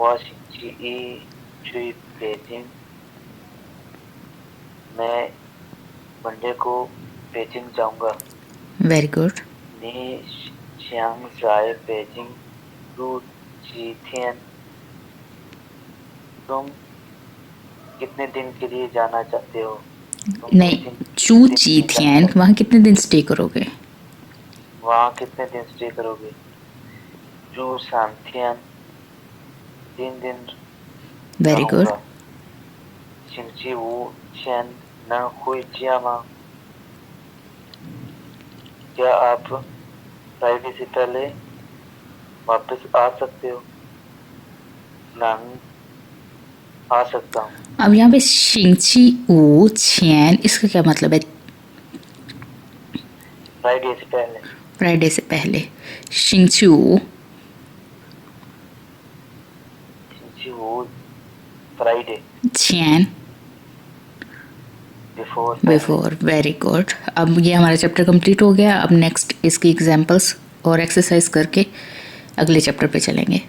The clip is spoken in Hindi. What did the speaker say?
我星期一去北京。मैं मंडे को बेजिंग जाऊंगा। Very good. 你想在北京住几天？तुम कितने दिन के लिए जाना चाहते हो? तुम नहीं, बेजिंग चू कितने दिन के ची लिए जाना थियन, चाहते वहाँ कितने दिन स्टे करोगे? हो? वहाँ कितने दिन स्टे करोगे? जू शांतियन 3 दिन वेरी गुड। रहूंगा। 星期五前能回家吗？क्या आप फ्राइडे से पहले वापस आ सकते हो? नहीं, आ सकता हूँ। अब यहाँ पे शिंची ऊ छेन, इसका क्या मतलब है? फ्राइडे से पहले। फ्राइडे से पहले। शिंचू 星期五 फ्राइडे छेन बिफोर पहले। बिफोर। Very good. अब ये हमारा चैप्टर कंप्लीट हो गया। अब नेक्स्ट इसकी एग्जांपल्स और एक्सरसाइज करके अगले चैप्टर पे चलेंगे।